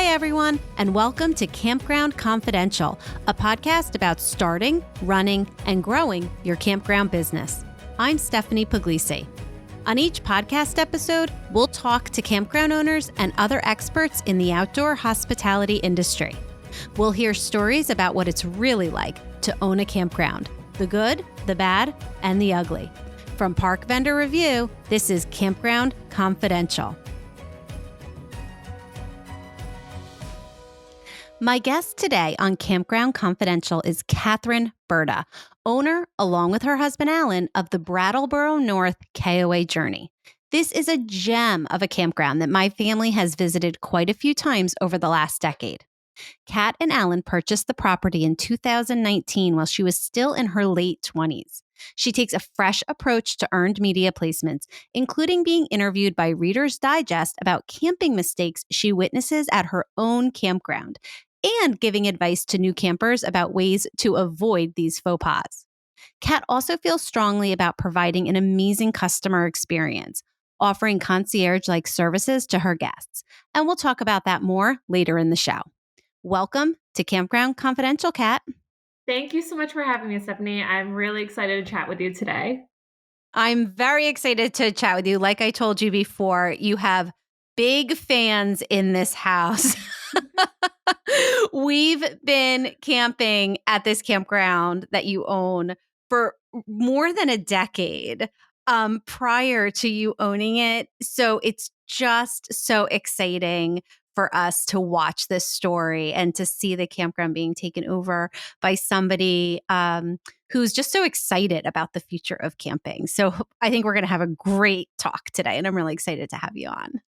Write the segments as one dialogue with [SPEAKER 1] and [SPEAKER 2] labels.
[SPEAKER 1] Hi, everyone, and welcome to Campground Confidential, a podcast about starting, running, and growing your campground business. I'm Stephanie Puglisi. On each podcast episode, we'll talk to campground owners and other experts in the outdoor hospitality industry. We'll hear stories about what it's really like to own a campground, the good, the bad, and the ugly. From Park Vendor Review, this is Campground Confidential. My guest today on Campground Confidential is Kat Berta, owner, along with her husband Alan, of the Brattleboro North KOA Journey. This is a gem of a campground that my family has visited quite a few times over the last decade. Kat and Alan purchased the property in 2019 while she was still in her late 20s. She takes a fresh approach to earned media placements, including being interviewed by Reader's Digest about camping mistakes she witnesses at her own campground, and giving advice to new campers about ways to avoid these faux pas. Kat also feels strongly about providing an amazing customer experience, offering concierge-like services to her guests. And we'll talk about that more later in the show. Welcome to Campground Confidential, Kat.
[SPEAKER 2] Thank you so much for having me, Stephanie. I'm really excited to chat with you today.
[SPEAKER 1] I'm very excited to chat with you. Like I told you before, you have big fans in this house. We've been camping at this campground that you own for more than a decade prior to you owning it. So it's just so exciting for us to watch this story and to see the campground being taken over by somebody who's just so excited about the future of camping. So I think we're going to have a great talk today, and I'm really excited to have you on.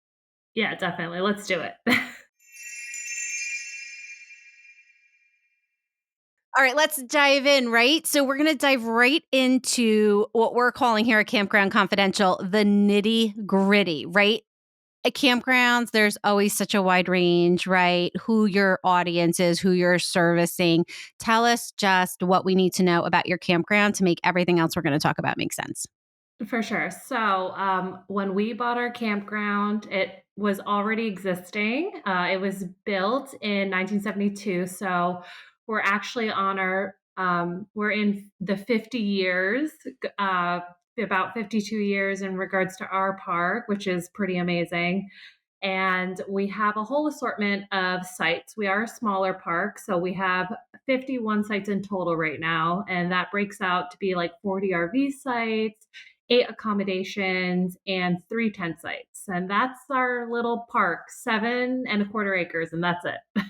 [SPEAKER 2] Yeah, definitely. Let's do it.
[SPEAKER 1] All right, let's dive in, right? So we're going to dive right into what we're calling here at Campground Confidential, the nitty gritty, right? At campgrounds, there's always such a wide range, right? Who your audience is, who you're servicing. Tell us just what we need to know about your campground to make everything else we're going to talk about make sense.
[SPEAKER 2] For sure. So when we bought our campground, it was already existing. It was built in 1972. So we're actually on we're in the 50 years, uh, about 52 years in regards to our park, which is pretty amazing. And we have a whole assortment of sites. We are a smaller park, so we have 51 sites in total right now, and that breaks out to be like 40 RV sites, 8 accommodations, and 3 tent sites. And that's our little park, 7.25 acres, and that's it.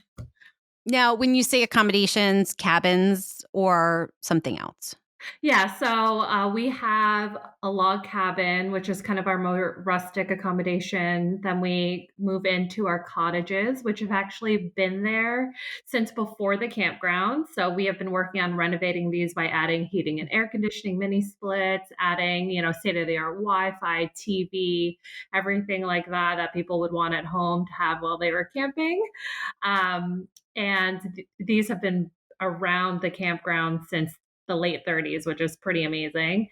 [SPEAKER 1] Now, when you say accommodations, cabins, or something else?
[SPEAKER 2] Yeah, so we have a log cabin, which is kind of our more rustic accommodation. Then we move into our cottages, which have actually been there since before the campground. So we have been working on renovating these by adding heating and air conditioning mini splits, adding, state of the art Wi-Fi, TV, everything like that that people would want at home to have while they were camping. And these have been around the campground since the late 30s, which is pretty amazing.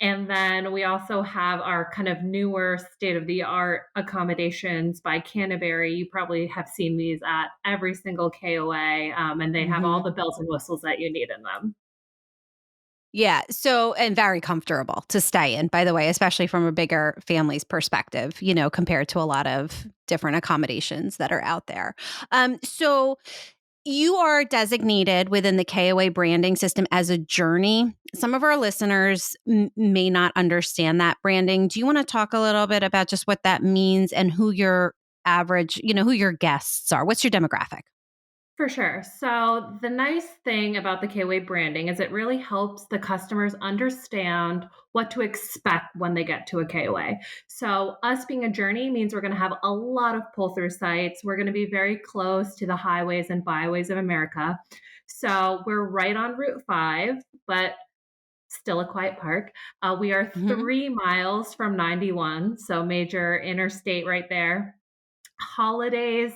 [SPEAKER 2] And then we also have our kind of newer state of the art accommodations by Canterbury. You probably have seen these at every single KOA, and they have all the bells and whistles that you need in them.
[SPEAKER 1] Yeah. So, and very comfortable to stay in, by the way, especially from a bigger family's perspective, compared to a lot of different accommodations that are out there. So you are designated within the KOA branding system as a journey. Some of our listeners may not understand that branding. Do you want to talk a little bit about just what that means and who your average, who your guests are? What's your demographic?
[SPEAKER 2] For sure. So the nice thing about the KOA branding is it really helps the customers understand what to expect when they get to a KOA. So us being a journey means we're going to have a lot of pull-through sites. We're going to be very close to the highways and byways of America. So we're right on Route 5, but still a quiet park. We are 3 miles from 91, so major interstate right there. Holidays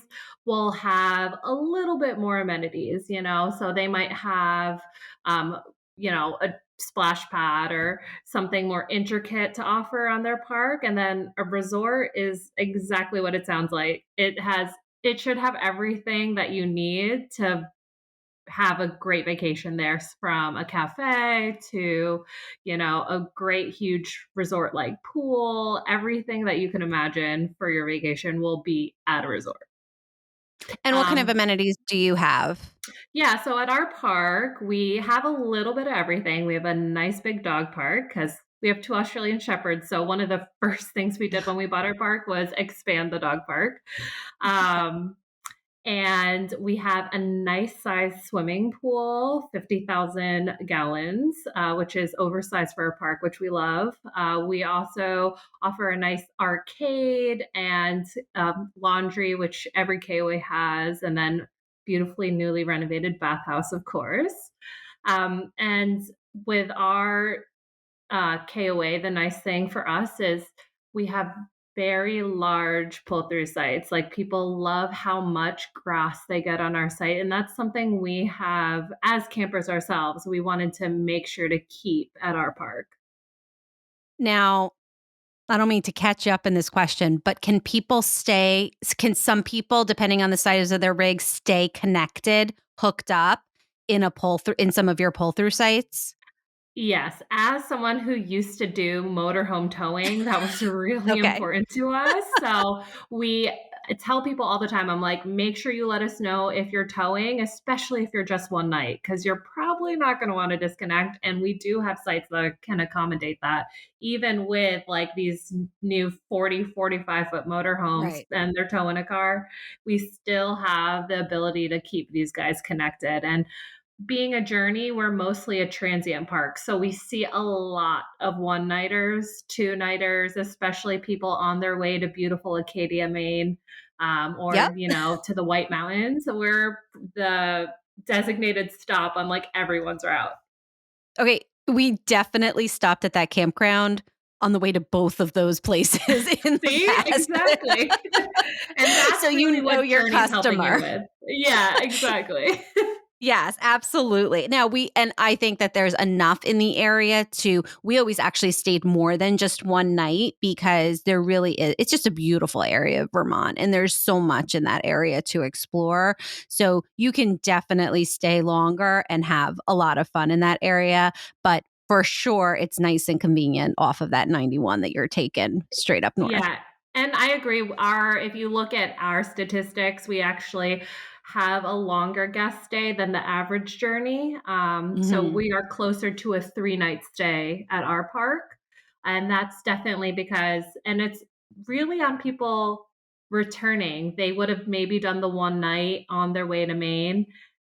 [SPEAKER 2] will have a little bit more amenities, so they might have, a splash pad or something more intricate to offer on their park. And then a resort is exactly what it sounds like. It has it should have everything that you need to have a great vacation there, from a cafe to, a great huge resort like pool. Everything that you can imagine for your vacation will be at a resort.
[SPEAKER 1] And what kind of
[SPEAKER 2] Um,
[SPEAKER 1] amenities do you have?
[SPEAKER 2] yeah, so at our park, we have a little bit of everything. We have a nice big dog park because we have two Australian Shepherds. So one of the first things we did when we bought our park was expand the dog park. Um, And we have a nice sized swimming pool, 50,000 gallons, which is oversized for a park, which we love. We also offer a nice arcade and laundry, which every KOA has, and then beautifully newly renovated bathhouse, of course. And with our KOA, the nice thing for us is we have very large pull through sites. Like, people love how much grass they get on our site. And that's something we have as campers ourselves. We wanted to make sure to keep at our park.
[SPEAKER 1] Now, I don't mean to catch you up in this question, but can some people, depending on the size of their rig, stay connected, hooked up in some of your pull through sites?
[SPEAKER 2] Yes, as someone who used to do motorhome towing, that was really
[SPEAKER 1] Okay.
[SPEAKER 2] important to us. So we tell people all the time, I'm like, make sure you let us know if you're towing, especially if you're just one night, because you're probably not going to want to disconnect. And we do have sites that can accommodate that, even with like these new 40, 45-foot motorhomes
[SPEAKER 1] Right.
[SPEAKER 2] and they're towing a car. We still have the ability to keep these guys connected. And being a journey, we're mostly a transient park. So we see a lot of one nighters, two nighters, especially people on their way to beautiful Acadia, Maine,
[SPEAKER 1] Yep.
[SPEAKER 2] or, to the White Mountains. We're the designated stop on like everyone's route.
[SPEAKER 1] Okay. We definitely stopped at that campground on the way to both of those places in the
[SPEAKER 2] See?
[SPEAKER 1] past.
[SPEAKER 2] Exactly. And
[SPEAKER 1] So
[SPEAKER 2] that's really
[SPEAKER 1] you know
[SPEAKER 2] what
[SPEAKER 1] your
[SPEAKER 2] Journey's helping you
[SPEAKER 1] customer.
[SPEAKER 2] with. Yeah, exactly.
[SPEAKER 1] Yes, absolutely. Now I think that there's enough in the area we always actually stayed more than just one night because it's just a beautiful area of Vermont and there's so much in that area to explore. So you can definitely stay longer and have a lot of fun in that area, but for sure it's nice and convenient off of that 91 that you're taking straight up north.
[SPEAKER 2] Yeah, and I agree. Our If you look at our statistics, we actually have a longer guest stay than the average journey. So
[SPEAKER 1] Mhm.
[SPEAKER 2] we are closer to a 3-night stay at our park, and that's definitely because, and it's really on people returning. They would have maybe done the one night on their way to Maine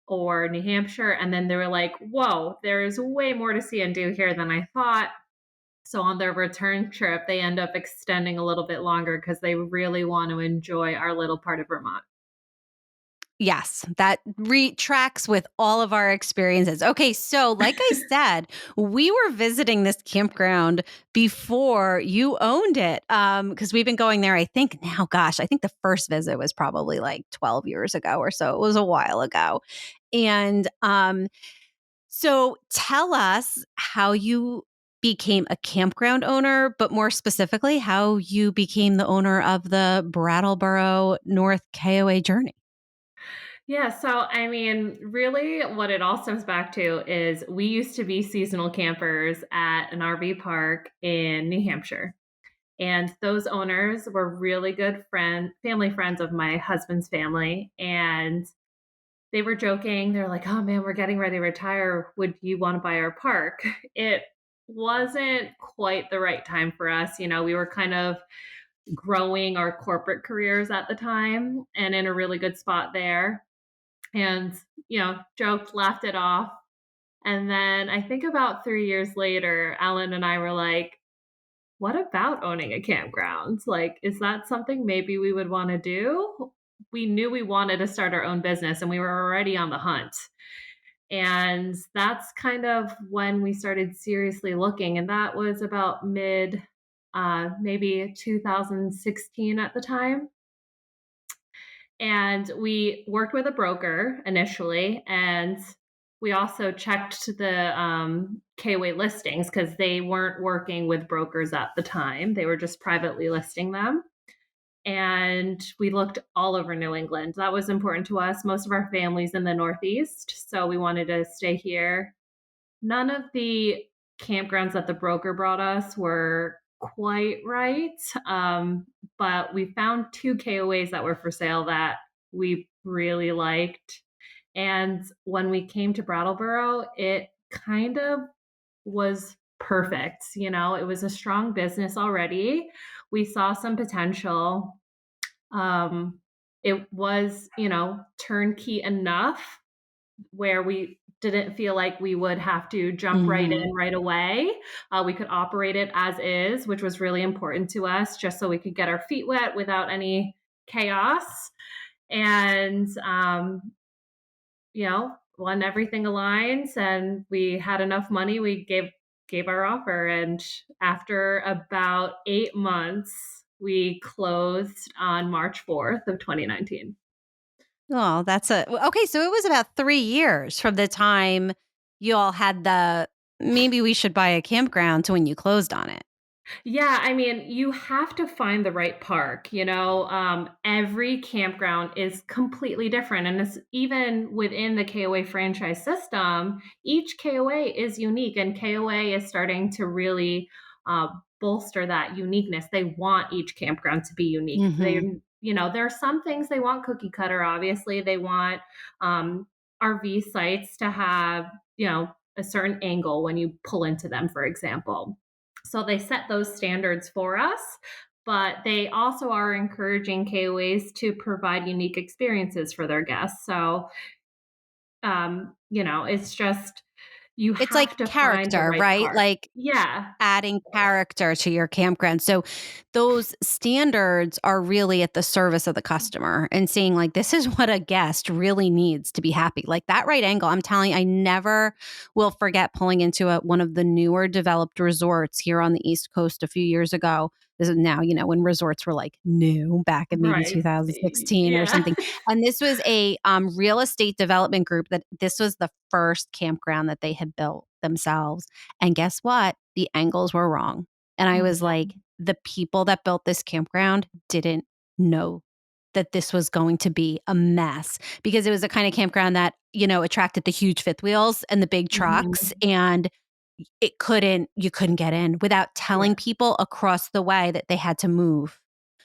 [SPEAKER 2] or New Hampshire, and then they were like, "Whoa, there is way more to see and do here than I thought." So on their return trip, they end up extending a little bit longer because they really want to enjoy our little part of Vermont.
[SPEAKER 1] Yes, that tracks with all of our experiences. Okay, so like I said, we were visiting this campground before you owned it. Because we've been going there, I think now, gosh, I think the first visit was probably like 12 years ago or so. It was a while ago. And so tell us how you became a campground owner, but more specifically, how you became the owner of the Brattleboro North KOA Journey.
[SPEAKER 2] Yeah, so I mean, really what it all stems back to is we used to be seasonal campers at an RV park in New Hampshire. And those owners were really good family friends of my husband's family. And they were joking. They're like, "Oh man, we're getting ready to retire. Would you want to buy our park?" It wasn't quite the right time for us. We were kind of growing our corporate careers at the time and in a really good spot there. And, joked, laughed it off. And then I think about 3 years later, Alan and I were like, what about owning a campground? Like, is that something maybe we would want to do? We knew we wanted to start our own business and we were already on the hunt. And that's kind of when we started seriously looking. And that was about maybe 2016 at the time. And we worked with a broker initially, and we also checked the KOA listings because they weren't working with brokers at the time. They were just privately listing them. and we looked all over New England. That was important to us. Most of our family's in the Northeast, so we wanted to stay here. None of the campgrounds that the broker brought us were quite right, but we found 2 KOAs that were for sale that we really liked, and when we came to Brattleboro, it kind of was perfect. It was a strong business already. We saw some potential. Um, it was, turnkey enough where we didn't feel like we would have to jump right
[SPEAKER 1] Mhm.
[SPEAKER 2] in right away. We could operate it as is, which was really important to us, just so we could get our feet wet without any chaos. And when everything aligns and we had enough money, we gave our offer. And after about 8 months, we closed on March 4th of 2019.
[SPEAKER 1] Oh, okay, so it was about 3 years from the time you all had "Maybe we should buy a campground" to when you closed on it.
[SPEAKER 2] Yeah, I mean, you have to find the right park. Every campground is completely different. And it's even within the KOA franchise system, each KOA is unique, and KOA is starting to really bolster that uniqueness. They want each campground to be unique.
[SPEAKER 1] Mhm.
[SPEAKER 2] There are some things they want cookie cutter, obviously. They want um, RV sites to have, a certain angle when you pull into them, for example. So they set those standards for us, but they also are encouraging KOAs to provide unique experiences for their guests. So, it's just you
[SPEAKER 1] It's like
[SPEAKER 2] have to find the
[SPEAKER 1] character,
[SPEAKER 2] right
[SPEAKER 1] right?
[SPEAKER 2] part.
[SPEAKER 1] Like
[SPEAKER 2] Yeah,
[SPEAKER 1] adding character to your campground. So those standards are really at the service of the customer and saying like this is what a guest really needs to be happy. Like that right angle. I'm telling you, I never will forget pulling into one of the newer developed resorts here on the East Coast a few years ago. This is now, when resorts were like new back in maybe
[SPEAKER 2] right.
[SPEAKER 1] 2016 or
[SPEAKER 2] Yeah.
[SPEAKER 1] something. And this was a real estate development group that this was the first campground that they had built themselves. And guess what? The angles were wrong. And I was like,
[SPEAKER 2] Mhm.
[SPEAKER 1] the people that built this campground didn't know that this was going to be a mess because it was the kind of campground that, attracted the huge fifth wheels and the big trucks.
[SPEAKER 2] Mhm.
[SPEAKER 1] And you couldn't get in without
[SPEAKER 2] Yeah.
[SPEAKER 1] telling people across the way that they had to move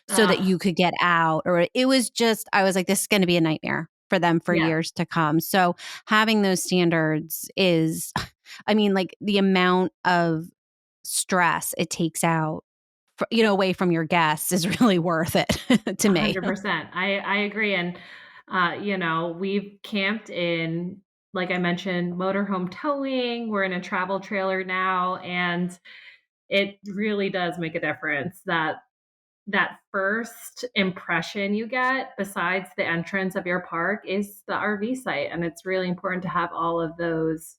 [SPEAKER 1] so that
[SPEAKER 2] Uh,
[SPEAKER 1] you could get out. Or it was just, I was like, this is going to be a nightmare for them for
[SPEAKER 2] yeah.
[SPEAKER 1] years to come. So having those standards is, I mean, like the amount of stress it takes out, away from your guests is really worth it to me.
[SPEAKER 2] 100%. I agree. And, we've camped in, like I mentioned, motorhome towing. We're in a travel trailer now, and it really does make a difference that first impression you get besides the entrance of your park is the RV site. And it's really important to have all of those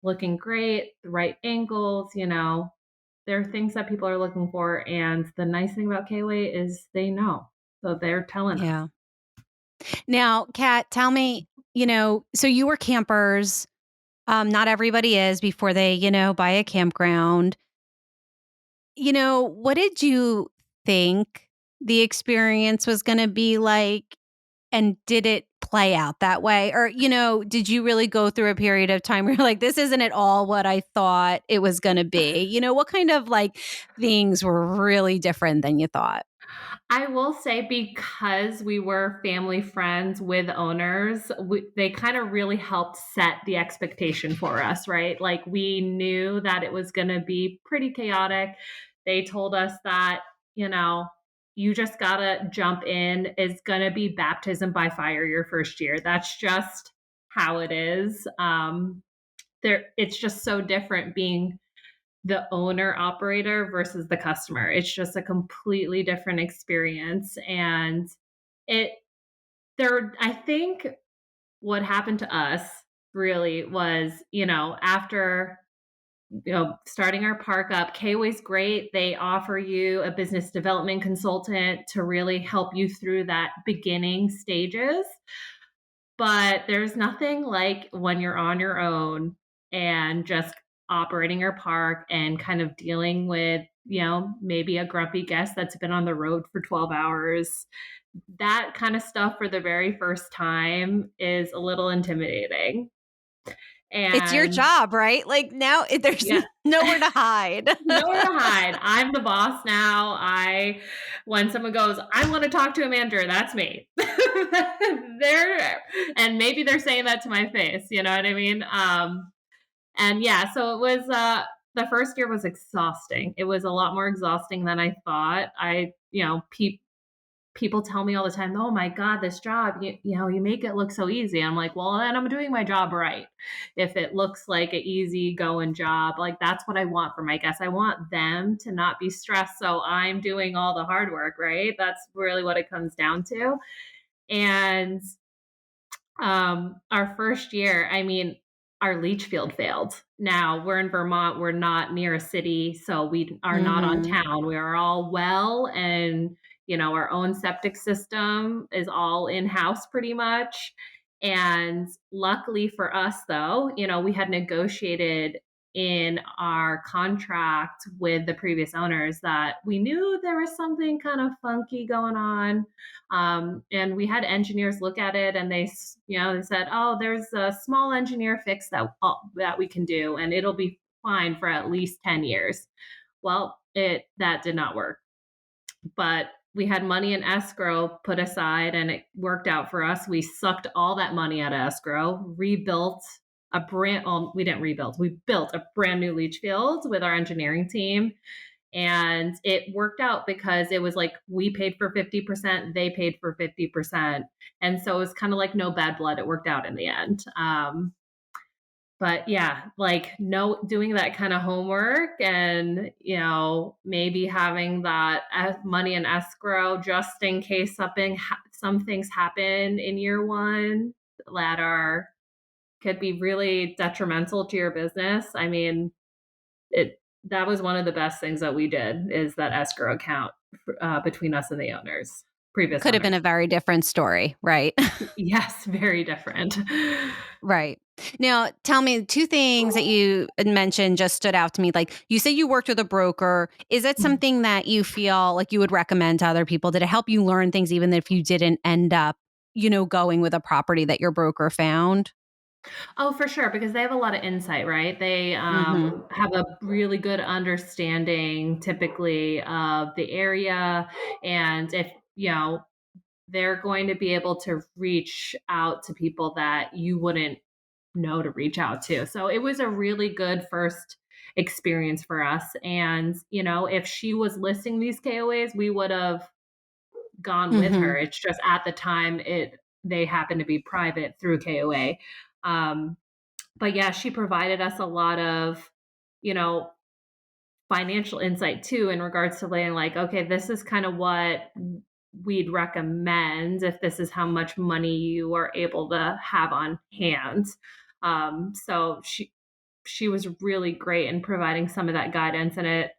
[SPEAKER 2] looking great, the right angles. There are things that people are looking for. And the nice thing about KOA is they know. So they're telling us.
[SPEAKER 1] Yeah. Now, Kat, tell me, so you were campers. Not everybody is before they, buy a campground. What did you think the experience was going to be like? And did it play out that way? Or, did you really go through a period of time where you're like, this isn't at all what I thought it was going to be? What kind of like things were really different than you thought?
[SPEAKER 2] I will say because we were family friends with owners, they kind of really helped set the expectation for us, right? Like we knew that it was going to be pretty chaotic. They told us that, you know, you just got to jump in. It's going to be baptism by fire your first year. That's just how it is. It's just so different being the owner operator versus the customer. It's just a completely different experience. And it I think what happened to us really was, after starting our park up, KOA's great. They offer you a business development consultant to really help you through that beginning stages. But there's nothing like when you're on your own and just operating your park and kind of dealing with maybe a grumpy guest that's been on the road for 12 hours. That kind of stuff for the very first time is a little intimidating.
[SPEAKER 1] It's your
[SPEAKER 2] And
[SPEAKER 1] job, right? Like, now there's
[SPEAKER 2] yeah,
[SPEAKER 1] nowhere to hide.
[SPEAKER 2] nowhere to hide. I'm the boss now. When someone goes, I want to talk to a manager, that's me. And maybe they're saying that to my face. You know what I mean? And yeah, so it was, the first year was exhausting. It was a lot more exhausting than I thought. People tell me all the time, "Oh my god, this job, you make it look so easy." I'm like, "Well, then I'm doing my job right. If it looks like an easy going job, like that's what I want for my guests. I want them to not be stressed, so I'm doing all the hard work, right? That's really what it comes down to." And our first year, I mean, our leach field failed. Now, we're in Vermont, we're not near a city, so we are not on
[SPEAKER 1] Mhm.
[SPEAKER 2] town. We are all well, and, our own septic system is all in-house pretty much. And luckily for us, though, we had negotiated in our contract with the previous owners that we knew there was something kind of funky going on, and we had engineers look at it, and they said, "Oh, there's a small engineer fix that we can do, and it'll be fine for at least 10 years." Well, that did not work, but we had money in escrow put aside, and it worked out for us. We sucked all that money out of escrow, rebuilt we didn't rebuild. We built a brand new leach field with our engineering team, and it worked out because it was like we paid for 50%, they paid for 50%. And so it was kind of like no bad blood. It worked out in the end. But yeah, like no doing that kind of homework, and maybe having that money in escrow just in case some things happen in year one that are could be really detrimental to your business. I mean, it that was one of the best things that we did, is that escrow account, between us and the previous
[SPEAKER 1] Could have been
[SPEAKER 2] owners.
[SPEAKER 1] a very different story, right?
[SPEAKER 2] Yes, very different.
[SPEAKER 1] Right. Now, tell me 2 things that you had mentioned just stood out to me. Like, you say you worked with a broker. Is that something that you feel like you would recommend to other people? Did it help you learn things even if you didn't end up, going with a property that your broker found?
[SPEAKER 2] Oh, for sure, because they have a lot of insight, right? They
[SPEAKER 1] Mhm.
[SPEAKER 2] have a really good understanding typically of the area. And if, they're going to be able to reach out to people that you wouldn't know to reach out to. So it was a really good first experience for us. And, if she was listing these KOAs, we would have gone with her.
[SPEAKER 1] Mhm.
[SPEAKER 2] It's just at the time they happened to be private through KOA. Um, but yeah, she provided us a lot of, you know, financial insight too, in regards to laying like, okay, this is kind of what we'd recommend if this is how much money you are able to have on hand. So she was really great in providing some of that guidance, and it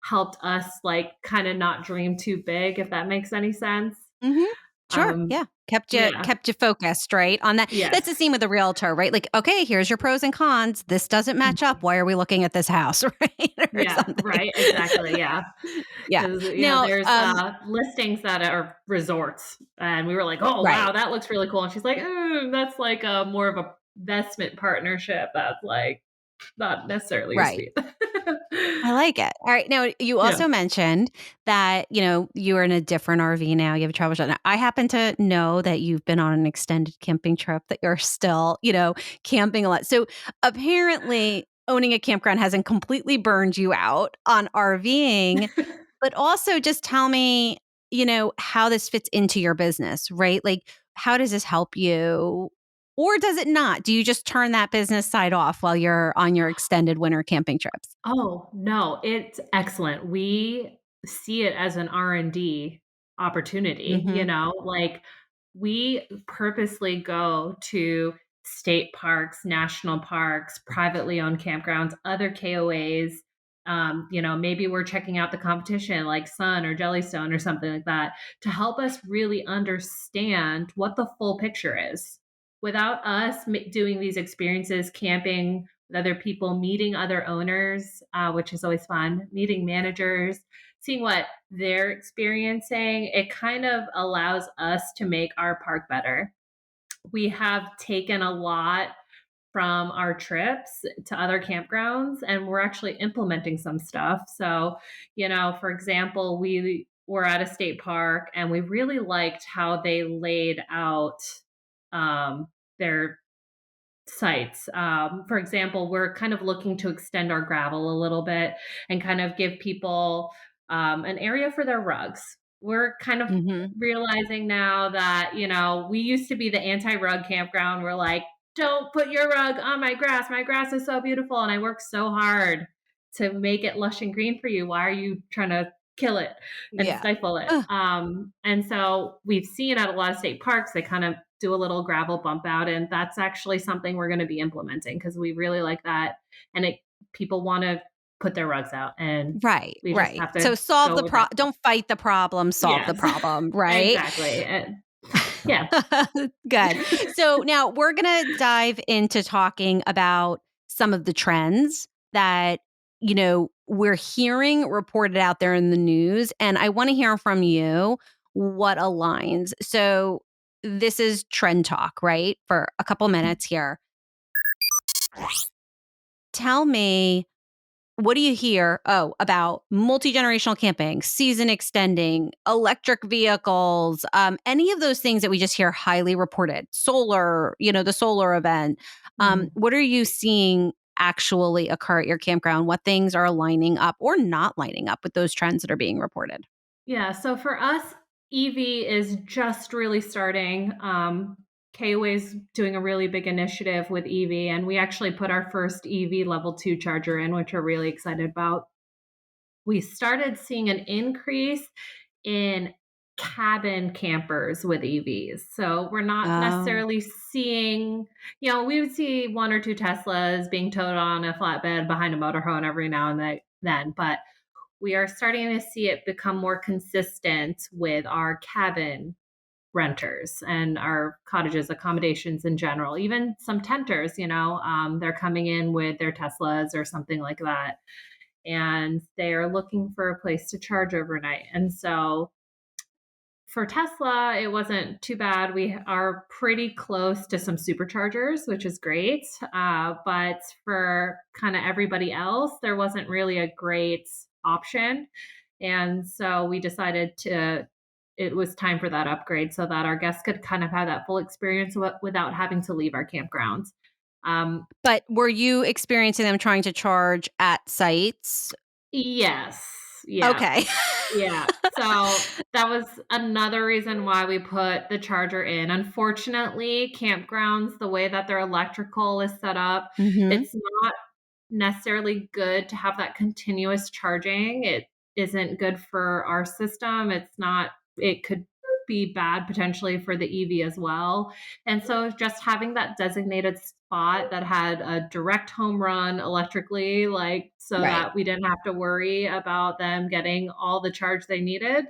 [SPEAKER 2] helped us like kind of not dream too big, if that makes any sense.
[SPEAKER 1] Mhm. Sure,
[SPEAKER 2] Um,
[SPEAKER 1] yeah. Kept you
[SPEAKER 2] yeah,
[SPEAKER 1] kept you focused, right, on that. That's the
[SPEAKER 2] yes.
[SPEAKER 1] same with a realtor, right? Like, "Okay, here's your pros and cons. This doesn't match up. Why are we looking at this house?" Right, or
[SPEAKER 2] Yeah,
[SPEAKER 1] something.
[SPEAKER 2] right, exactly, yeah.
[SPEAKER 1] Yeah.
[SPEAKER 2] 'Cause,
[SPEAKER 1] Now,
[SPEAKER 2] there's, listings that are resorts, and we were like, "Oh,
[SPEAKER 1] right.
[SPEAKER 2] wow, that looks really cool," and she's like, that's like a more of a investment partnership that's, like, not necessarily your
[SPEAKER 1] Right.
[SPEAKER 2] speed."
[SPEAKER 1] I like it. All right. Now, you
[SPEAKER 2] Yeah.
[SPEAKER 1] also mentioned that, you are in a different RV now. You have a travel shop. Now, I happen to know that you've been on an extended camping trip, that you're still, camping a lot. So apparently, owning a campground hasn't completely burned you out on RVing, but also just tell me, how this fits into your business, right? Like, how does this help you? Or does it not? Do you just turn that business side off while you're on your extended winter camping trips?
[SPEAKER 2] Oh, no, it's excellent. We see it as an R&D opportunity,
[SPEAKER 1] Mhm.
[SPEAKER 2] like, we purposely go to state parks, national parks, privately owned campgrounds, other KOAs, maybe we're checking out the competition like Sun or Jellystone or something like that, to help us really understand what the full picture is. Without us doing these experiences, camping other people, meeting other owners, which is always fun, meeting managers, seeing what they're experiencing. It kind of allows us to make our park better. We have taken a lot from our trips to other campgrounds, and we're actually implementing some stuff. So, for example, we were at a state park and we really liked how they laid out their sites. For example, we're kind of looking to extend our gravel a little bit and kind of give people an area for their rugs. We're kind of
[SPEAKER 1] Mhm.
[SPEAKER 2] realizing now that, we used to be the anti rug campground. We're like, don't put your rug on my grass. My grass is so beautiful. And I work so hard to make it lush and green for you. Why are you trying to kill it and
[SPEAKER 1] Yeah.
[SPEAKER 2] stifle it?
[SPEAKER 1] Ugh.
[SPEAKER 2] And so we've seen at a lot of state parks, they kind of do a little gravel bump out. And that's actually something we're going to be implementing because we really like that. And people want to put their rugs out, and
[SPEAKER 1] Right,
[SPEAKER 2] we just
[SPEAKER 1] right.
[SPEAKER 2] have to
[SPEAKER 1] So solve
[SPEAKER 2] go
[SPEAKER 1] the
[SPEAKER 2] with that.
[SPEAKER 1] don't fight the problem, solve the
[SPEAKER 2] Yes,
[SPEAKER 1] problem, right?
[SPEAKER 2] exactly. And yeah.
[SPEAKER 1] Good. So now we're going to dive into talking about some of the trends that, we're hearing reported out there in the news. And I want to hear from you what aligns. So this is trend talk, right? For a couple minutes here. Tell me, what do you hear? Oh, about multi-generational camping, season extending, electric vehicles, any of those things that we just hear highly reported, solar, the solar event.
[SPEAKER 2] Mhm.
[SPEAKER 1] What are you seeing actually occur at your campground? What things are lining up or not lining up with those trends that are being reported?
[SPEAKER 2] Yeah, so for us, EV is just really starting. KOA is doing a really big initiative with EV, and we actually put our first EV level 2 charger in, which we're really excited about. We started seeing an increase in cabin campers with EVs. So we're not
[SPEAKER 1] Oh,
[SPEAKER 2] necessarily seeing, we would see one or two Teslas being towed on a flatbed behind a motorhome every now and then, but we are starting to see it become more consistent with our cabin renters and our cottages accommodations in general. Even some tenters, they're coming in with their Teslas or something like that, and they are looking for a place to charge overnight. And so for Tesla, it wasn't too bad. We are pretty close to some superchargers, which is great. But for kind of everybody else, there wasn't really a great option. And so we decided it was time for that upgrade so that our guests could kind of have that full experience without having to leave our campgrounds. Um,
[SPEAKER 1] but were you experiencing them trying to charge at sites?
[SPEAKER 2] yes. Yeah.
[SPEAKER 1] Okay.
[SPEAKER 2] Yeah. So that was another reason why we put the charger in. Unfortunately, campgrounds, the way that their electrical is set up,
[SPEAKER 1] hmm
[SPEAKER 2] it's not necessarily good to have that continuous charging. It isn't good for our system. It could be bad potentially for the EV as well. And so just having that designated spot that had a direct home run electrically, like so
[SPEAKER 1] Right.
[SPEAKER 2] that we didn't have to worry about them getting all the charge they needed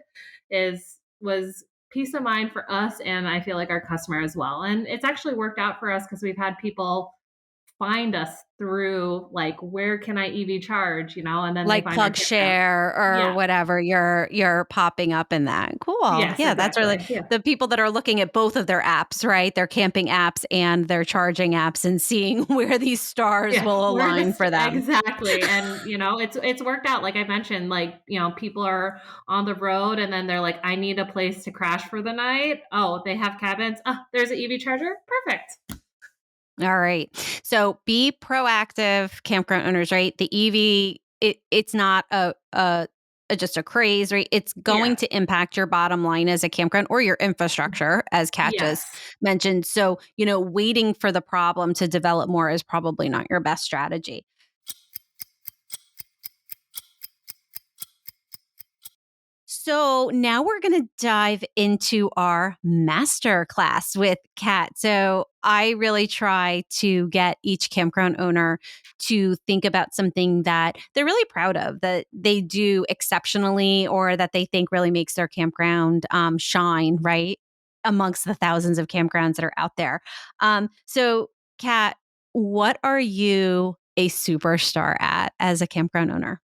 [SPEAKER 2] was peace of mind for us, and I feel like our customer as well. And it's actually worked out for us because we've had people find us through like, where can I EV charge, and then they
[SPEAKER 1] Like
[SPEAKER 2] find our
[SPEAKER 1] plug
[SPEAKER 2] campground.
[SPEAKER 1] share or
[SPEAKER 2] Yeah.
[SPEAKER 1] whatever, you're popping up in that. Cool.
[SPEAKER 2] Yes,
[SPEAKER 1] Yeah, that's really
[SPEAKER 2] exactly. Yeah.
[SPEAKER 1] the people that are looking at both of their apps, right? Their camping apps and their charging apps and seeing where these stars
[SPEAKER 2] Yeah,
[SPEAKER 1] will
[SPEAKER 2] we're
[SPEAKER 1] align
[SPEAKER 2] just
[SPEAKER 1] for them.
[SPEAKER 2] exactly, and, it's worked out, like I mentioned, like, people are on the road and then they're like, "I need a place to crash for the night." Oh, they have cabins. "Oh, there's an EV charger? Perfect."
[SPEAKER 1] All right. So be proactive, campground owners, right? The EV, it's not just a craze, right? It's going
[SPEAKER 2] Yeah.
[SPEAKER 1] to impact your bottom line as a campground or your infrastructure, as Kat just
[SPEAKER 2] Yes.
[SPEAKER 1] mentioned. So, waiting for the problem to develop more is probably not your best strategy. So now we're going to dive into our master class with Kat. So I really try to get each campground owner to think about something that they're really proud of, that they do exceptionally, or that they think really makes their campground shine, right? Amongst the thousands of campgrounds that are out there. So, Kat, what are you a superstar at as a campground owner?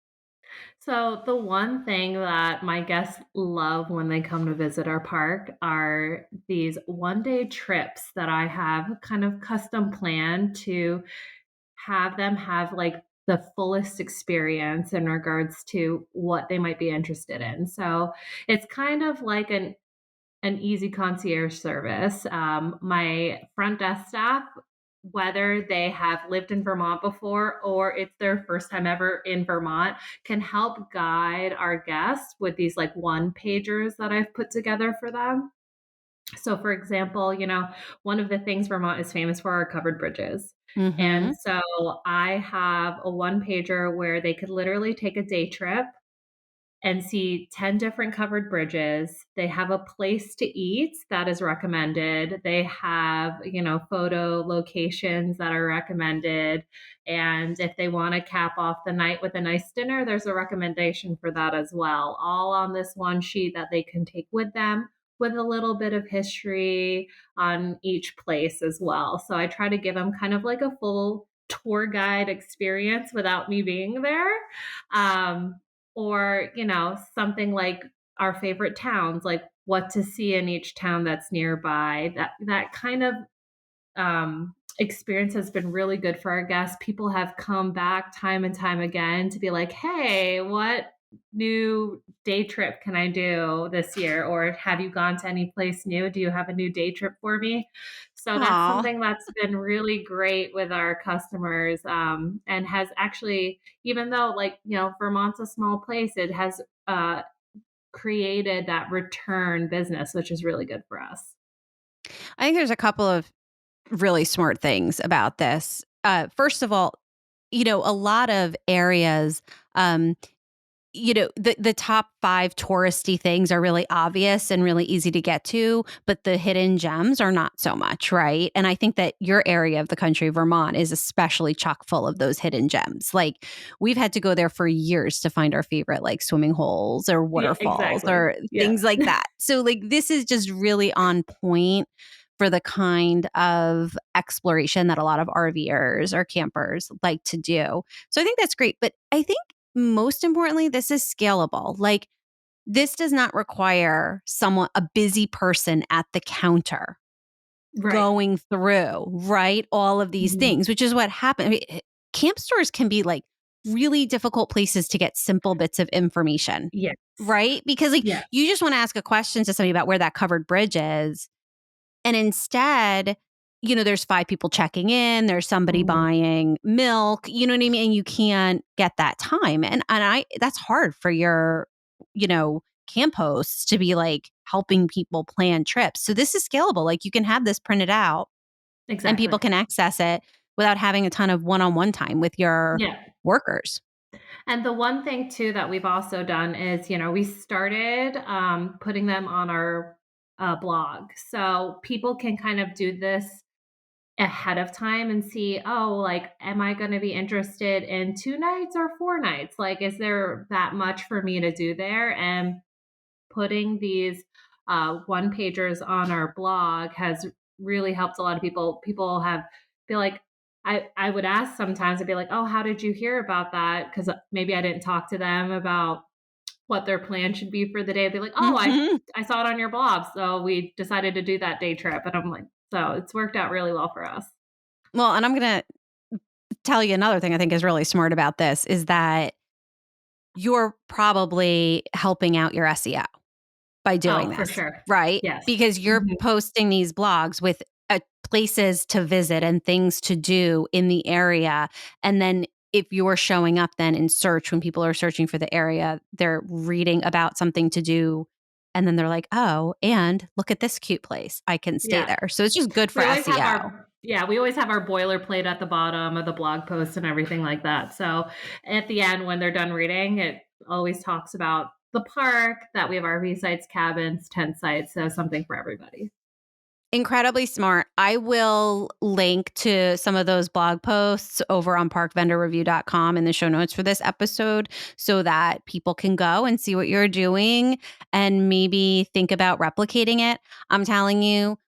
[SPEAKER 2] So, the one thing that my guests love when they come to visit our park are these one-day trips that I have kind of custom planned to have them have, like, the fullest experience in regards to what they might be interested in. So, it's kind of like an easy concierge service. My front desk staff, whether they have lived in Vermont before or it's their first time ever in Vermont, can help guide our guests with these like one pagers that I've put together for them. So, for example, one of the things Vermont is famous for are covered bridges. And
[SPEAKER 1] Mhm.
[SPEAKER 2] so I have a one pager where they could literally take a day trip and see 10 different covered bridges. They have a place to eat that is recommended. They have, photo locations that are recommended. And if they want to cap off the night with a nice dinner, there's a recommendation for that as well. All on this one sheet that they can take with them with a little bit of history on each place as well. So I try to give them kind of like a full tour guide experience without me being there. Um, or, something like our favorite towns, like what to see in each town that's nearby. That kind of experience has been really good for our guests. People have come back time and time again to be like, "Hey, what new day trip can I do this year? Or have you gone to any place new? Do you have a new day trip for me?" So that's
[SPEAKER 1] Aw.
[SPEAKER 2] something that's been really great with our customers, and has actually, even though like Vermont's a small place, it has created that return business, which is really good for us.
[SPEAKER 1] I think there's a couple of really smart things about this. First of all, a lot of areas, the top 5 touristy things are really obvious and really easy to get to, but the hidden gems are not so much, right? And I think that your area of the country, Vermont, is especially chock full of those hidden gems. Like, we've had to go there for years to find our favorite, like, swimming holes or
[SPEAKER 2] Yeah,
[SPEAKER 1] waterfalls
[SPEAKER 2] exactly.
[SPEAKER 1] or
[SPEAKER 2] Yeah.
[SPEAKER 1] things like that. So, like, this is just really on point for the kind of exploration that a lot of RVers or campers like to do. So I think that's great, but I think most importantly, this is scalable. Like, this does not require a busy person at the counter
[SPEAKER 2] Right.
[SPEAKER 1] going through, right? All of these
[SPEAKER 2] Mhm.
[SPEAKER 1] things, which is what happened. I mean, camp stores can be like really difficult places to get simple bits of information,
[SPEAKER 2] Yes.
[SPEAKER 1] right? Because like
[SPEAKER 2] Yes.
[SPEAKER 1] you just want to ask a question to somebody about where that covered bridge is. And instead, there's 5 people checking in, there's somebody
[SPEAKER 2] Mhm.
[SPEAKER 1] buying milk, you know what I mean? And you can't get that time. And I that's hard for your, camp hosts to be like helping people plan trips. So this is scalable. Like you can have this printed out and
[SPEAKER 2] Exactly.
[SPEAKER 1] people can access it without having a ton of one-on-one time with your
[SPEAKER 2] Yeah.
[SPEAKER 1] workers.
[SPEAKER 2] And the one thing too that we've also done is, we started putting them on our blog. So people can kind of do this ahead of time and see, oh, like, am I going to be interested in 2 nights or 4 nights? Like, is there that much for me to do there? And putting these one pagers on our blog has really helped a lot of people. People have feel like I would ask sometimes, I'd be like, oh, how did you hear about that? Because maybe I didn't talk to them about what their plan should be for the day. I'd be like, oh,
[SPEAKER 1] Mhm.
[SPEAKER 2] I saw it on your blog, so we decided to do that day trip. And I'm like, so it's worked out really well for us.
[SPEAKER 1] Well, and I'm going to tell you another thing I think is really smart about this is that you're probably helping out your SEO by doing
[SPEAKER 2] Oh, for
[SPEAKER 1] this,
[SPEAKER 2] sure.
[SPEAKER 1] right?
[SPEAKER 2] Yes.
[SPEAKER 1] Because you're
[SPEAKER 2] Mhm.
[SPEAKER 1] posting these blogs with places to visit and things to do in the area. And then if you're showing up then in search, when people are searching for the area, they're reading about something to do. And then they're like, oh, and look at this cute place. I can stay
[SPEAKER 2] Yeah.
[SPEAKER 1] there. So it's just good for SEO.
[SPEAKER 2] We always have our boilerplate at the bottom of the blog post and everything like that. So at the end, when they're done reading, it always talks about the park, that we have RV sites, cabins, tent sites, so something for everybody.
[SPEAKER 1] Incredibly smart. I will link to some of those blog posts over on parkvendorreview.com in the show notes for this episode so that people can go and see what you're doing and maybe think about replicating it. I'm telling you,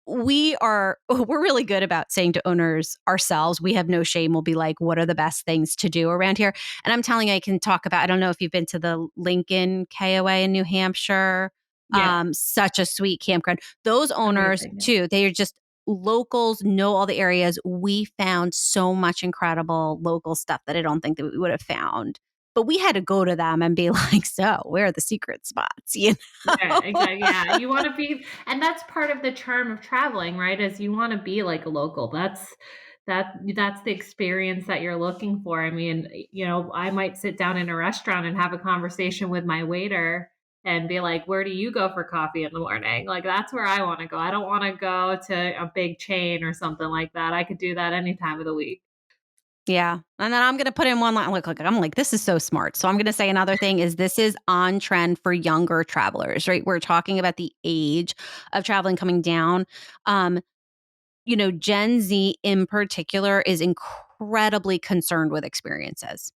[SPEAKER 1] we're really good about saying to owners ourselves, we have no shame. We'll be like, what are the best things to do around here? And I'm telling you, I can talk about, I don't know if you've been to the Lincoln KOA in New Hampshire.
[SPEAKER 2] Yeah,
[SPEAKER 1] Such a sweet campground. Those owners
[SPEAKER 2] amazing.
[SPEAKER 1] too, they are just locals, know all the areas. We found so much incredible local stuff that I don't think that we would have found. But we had to go to them and be like, so where are the secret spots? You
[SPEAKER 2] Yeah,
[SPEAKER 1] know?
[SPEAKER 2] exactly. Yeah, you wanna be and that's part of the charm of traveling, right, is you wanna be like a local. That's the experience that you're looking for. I mean, I might sit down in a restaurant and have a conversation with my waiter and be like, "Where do you go for coffee in the morning?" Like, that's where I wanna go. I don't wanna go to a big chain or something like that. I could do that any time of the week.
[SPEAKER 1] Yeah, and then I'm gonna put in one line look, I'm like, "This is so smart." So I'm gonna say another thing is this is on trend for younger travelers, right? We're talking about the age of traveling coming down. Um, Gen Z in particular is incredibly concerned with experiences.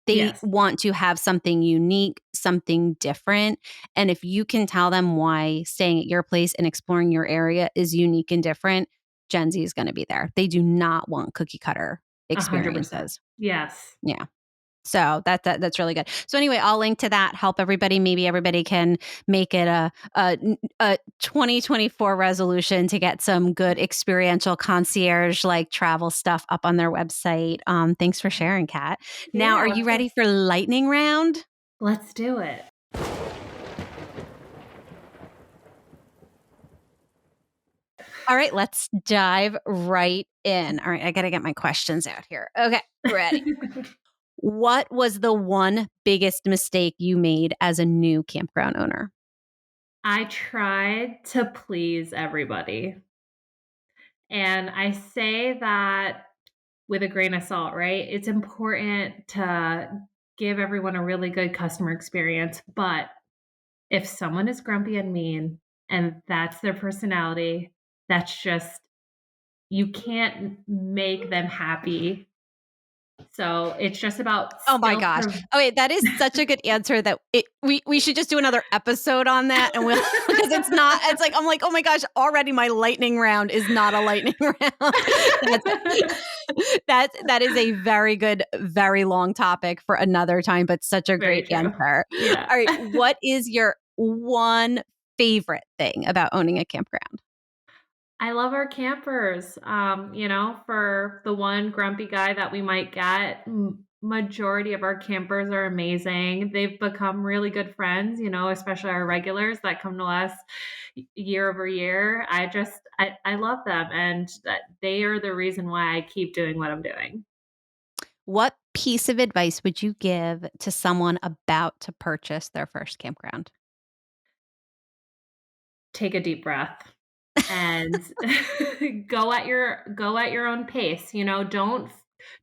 [SPEAKER 1] They
[SPEAKER 2] Yes,
[SPEAKER 1] want to have something unique, something different, and if you can tell them why staying at your place and exploring your area is unique and different, Gen Z is gonna be there. They do not want cookie cutter
[SPEAKER 2] 100%.
[SPEAKER 1] experiences.
[SPEAKER 2] Yes.
[SPEAKER 1] Yeah. So that's really good. So anyway, I'll link to that, help everybody. Maybe everybody can make it a 2024 resolution to get some good experiential concierge like travel stuff up on their website. Thanks for sharing, Kat. Now, are
[SPEAKER 2] Yeah,
[SPEAKER 1] you
[SPEAKER 2] of
[SPEAKER 1] ready
[SPEAKER 2] course.
[SPEAKER 1] for lightning round?
[SPEAKER 2] Let's do it.
[SPEAKER 1] All right, let's dive right in. All right, I got to get my questions out here. Okay, ready. What was the one biggest mistake you made as a new campground owner?
[SPEAKER 2] I tried to please everybody. And I say that with a grain of salt, right? It's important to give everyone a really good customer experience. But if someone is grumpy and mean and that's their personality, that's just, you can't make them happy. So it's just about
[SPEAKER 1] Oh my
[SPEAKER 2] still
[SPEAKER 1] gosh. Oh wait, that is such a good answer that we should just do another episode on that and we'll because it's like I'm like, "Oh my gosh, already my lightning round is not a lightning round." That's that is a very good, very long topic for another time, but such a
[SPEAKER 2] Very
[SPEAKER 1] great
[SPEAKER 2] true.
[SPEAKER 1] answer.
[SPEAKER 2] Yeah.
[SPEAKER 1] All right, what is your one favorite thing about owning a campground?
[SPEAKER 2] I love our campers. For the one grumpy guy that we might get, majority of our campers are amazing. They've become really good friends, especially our regulars that come to us year over year. I love them, and that they are the reason why I keep doing what I'm doing.
[SPEAKER 1] What piece of advice would you give to someone about to purchase their first campground?
[SPEAKER 2] Take a deep breath and go at your own pace.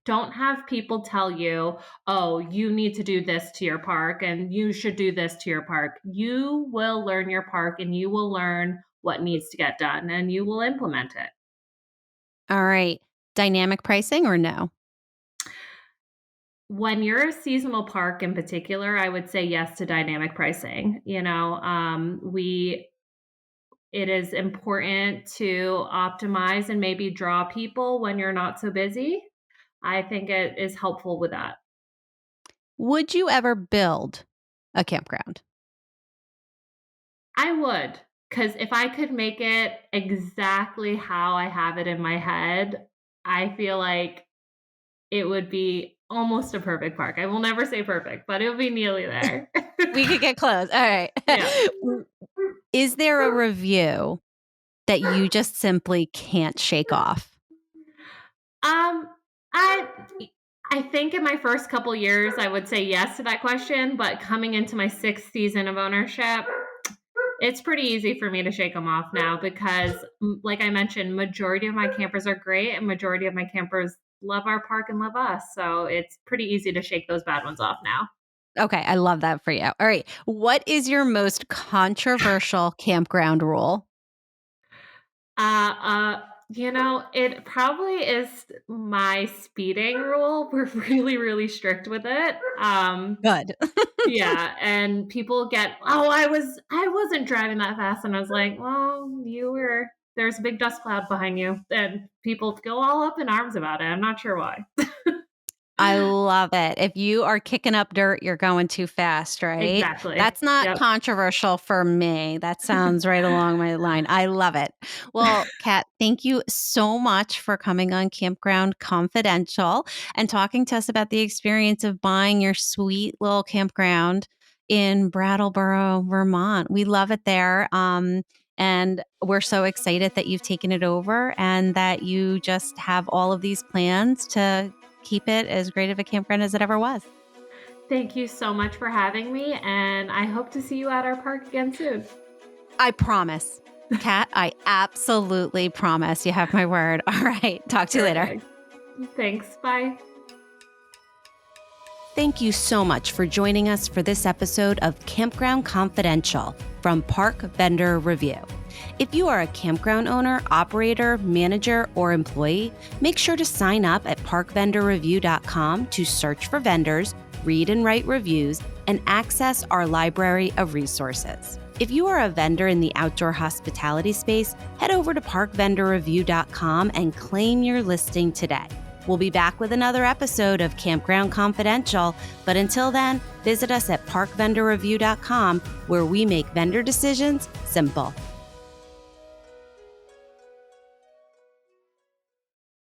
[SPEAKER 2] Don't have people tell you, "Oh, you need to do this to your park and you should do this to your park." You will learn your park and you will learn what needs to get done and you will implement it.
[SPEAKER 1] All right. Dynamic pricing or no?
[SPEAKER 2] When you're a seasonal park in particular, I would say yes to dynamic pricing. We it is important to optimize and maybe draw people when you're not so busy. I think it is helpful with that.
[SPEAKER 1] Would you ever build a campground?
[SPEAKER 2] I would, because if I could make it exactly how I have it in my head, I feel like it would be almost a perfect park. I will never say perfect, but it would be nearly there.
[SPEAKER 1] We could get close. All right.
[SPEAKER 2] Yeah.
[SPEAKER 1] Is there a review that you just simply can't shake off?
[SPEAKER 2] Um, I I think in my first couple years, I would say yes to that question, but coming into my 6th season of ownership, it's pretty easy for me to shake them off now because, like I mentioned, majority of my campers are great, and majority of my campers love our park and love us, so it's pretty easy to shake those bad ones off now.
[SPEAKER 1] Okay, I love that for you. All right. What is your most controversial campground rule?
[SPEAKER 2] It probably is my speeding rule. We're really, really strict with it.
[SPEAKER 1] Good.
[SPEAKER 2] Yeah, and people get, "Oh, I wasn't driving that fast," and I was like, "Well, you were." there's a big dust cloud behind you, and people go all up in arms about it. I'm not sure why.
[SPEAKER 1] I love it. If you are kicking up dirt, you're going too fast, right?
[SPEAKER 2] Exactly.
[SPEAKER 1] That's not
[SPEAKER 2] Yep.
[SPEAKER 1] controversial for me. That sounds right along my line. I love it. Well, Kat, thank you so much for coming on Campground Confidential and talking to us about the experience of buying your sweet little campground in Brattleboro, Vermont. We love it there. And we're so excited that you've taken it over and that you just have all of these plans to keep it as great of a campground as it ever was.
[SPEAKER 2] Thank you so much for having me, and I hope to see you at our park again soon.
[SPEAKER 1] I promise. Kat, I absolutely promise. You have my word. All right. Talk to you later.
[SPEAKER 2] Perfect. Thanks. Bye.
[SPEAKER 1] Thank you so much for joining us for this episode of Campground Confidential from Park Vendor Review. If you are a campground owner, operator, manager, or employee, make sure to sign up at parkvendorreview.com to search for vendors, read and write reviews, and access our library of resources. If you are a vendor in the outdoor hospitality space, head over to parkvendorreview.com and claim your listing today. We'll be back with another episode of Campground Confidential, but until then, visit us at parkvendorreview.com, where we make vendor decisions simple.